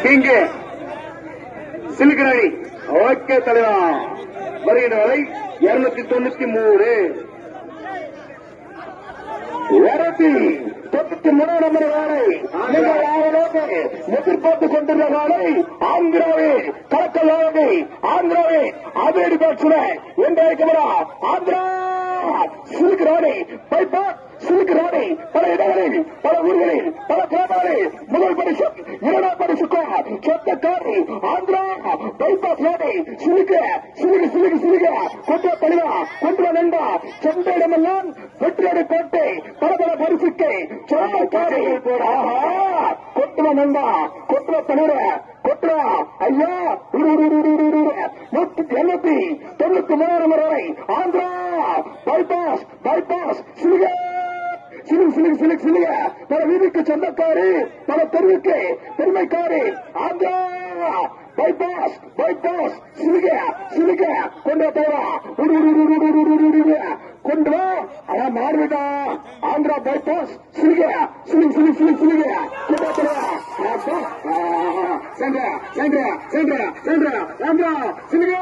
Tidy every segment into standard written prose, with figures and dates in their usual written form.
இங்கே சிலுக்கரணி ஓகே தலைவா வருகின்ற வரை 293 293 நம்பர் வாழை நீங்கள் ஆவலோடு எதிர்பார்த்துக் கொண்டுள்ள வாழை ஆந்திராவே கலக்கல்லாவே ஆந்திராவே அதேடி பேச்சுட என்றா ஆந்திரா சிலுக்கரணி பைபாஸ் சிலுக்கரணி பல இடங்களில் பல ஊர்களில் பல கிராமங்களில் முதல் பரிசு இரண்டாம் பரிசுக்கும் சொந்தக்காரி ஆந்திரா பைபாஸ் ரோடை சிலுக்க சிலுக்கு சிலுக்கு சிலுக்க கொண்டு தெளிவா கொண்டு நண்பா சென்ற இடமெல்லாம் வெற்றியடை போட்டு பல பல பரிசுக்கு சொந்தக்காரி கொட்டுவ நண்பா கொட்டுவ தவிர கொட்டுவா ஐயா 193 வரை ஆந்திரா பைபாஸ் பைபாஸ் சிலுக சிலுக்கு சிலுக்கு சிலுக்கு சிலுக பல வீதிக்கு சொந்தக்காரி பல தெருவுக்கு பெருமைக்காரி ஆந்திரா பைபாஸ் பைபாஸ் சிலுக சிலுக கொண்டு போவா கொண்டு வா அதான் மாறுவிட்டா ஆந்திரா பைபாஸ் சிலுக சிலுக்கு சிலுக்கு சிலுக்கு சிலுக கொண்டு போவா சென்ற சென்ற சென்ற சென்ற ஆந்திரா சிலுக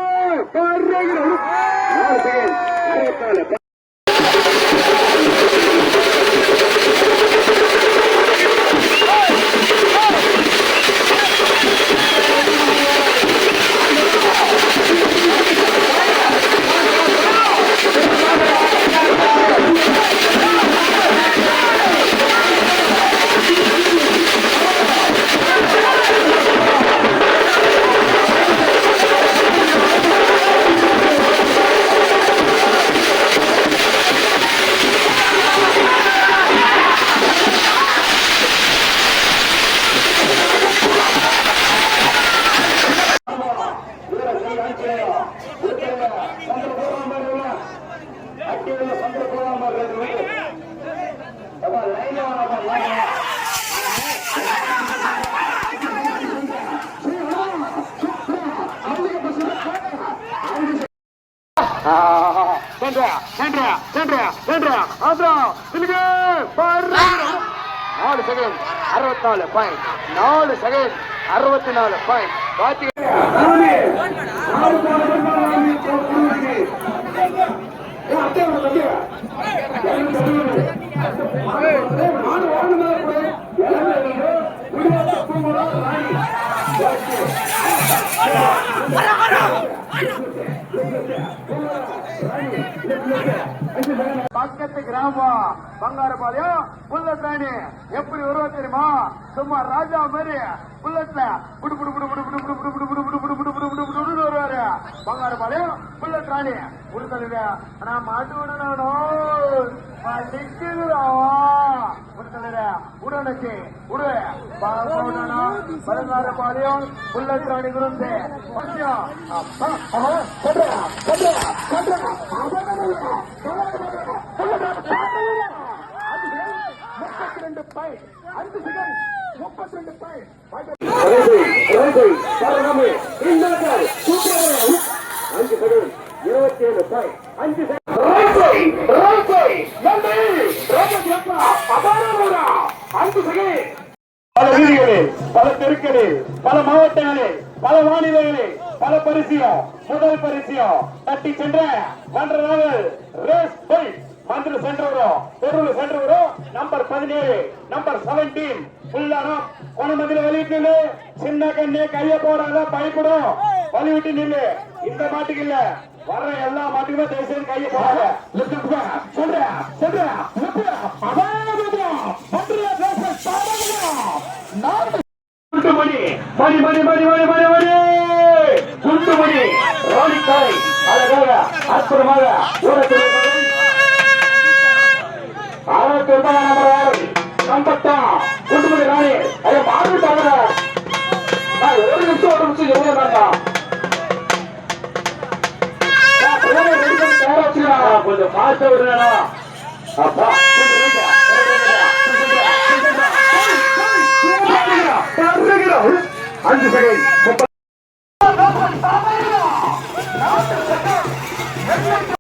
64 4 செகண்ட் 64 பாயிண்ட் பாத்தி பக்கத்து கிராமம் பங்காரபாளையம் புல்லட் ராணி எப்படி வருவா தெரியுமா சும்மா ராஜா மாதிரி புல்லட்ல புடு புடு புடு புடு புடு புடு புடு புடு புடு புடு புடு புடு புடு புடு வருவாரு பங்காரபாளையம் புல்லட் ராணி உடுத்தலுங்க ஆனா மாட்டு விடணும் உடனுக்கு உடு பங்காரபாளையம் புல்லட் ராணி குருந்து 5 செகண்ட் 32 பாயிண்ட் பல வீதிகளில் பல தெருக்களில் பல மாவட்டங்களில் பல மாநிலங்களில் பல பரிசியம் முதல் பரிசியம் தட்டி சென்ற ரேஸ் பை மந்திர சென்றவரும் பொருள் சென்றவரும் நம்பர் 17 நம்பர் 17 புல்லாரம் கொணமதில வெளியிட்டு சின்ன கண்ணே கைய போறாங்க பயப்படும் வலிவிட்டு நில்லு இந்த மாட்டுக்கு இல்ல வர்ற எல்லா மாட்டுக்குமே தயவுசெய்து கைய போறாங்க சொல்ற குண்டுமணி மணி மணி மணி மணி மணி மணி குண்டுமணி ரோலிக்காய் அழகாக அற்புதமாக குண்டுமணி ராணி அதை மாறிட்டாங்க ஒரு நிமிஷம் எவ்வளவு வேண்டாம் கொஞ்சம் பார்த்து விடுறா அப்பா 5 செகண்ட்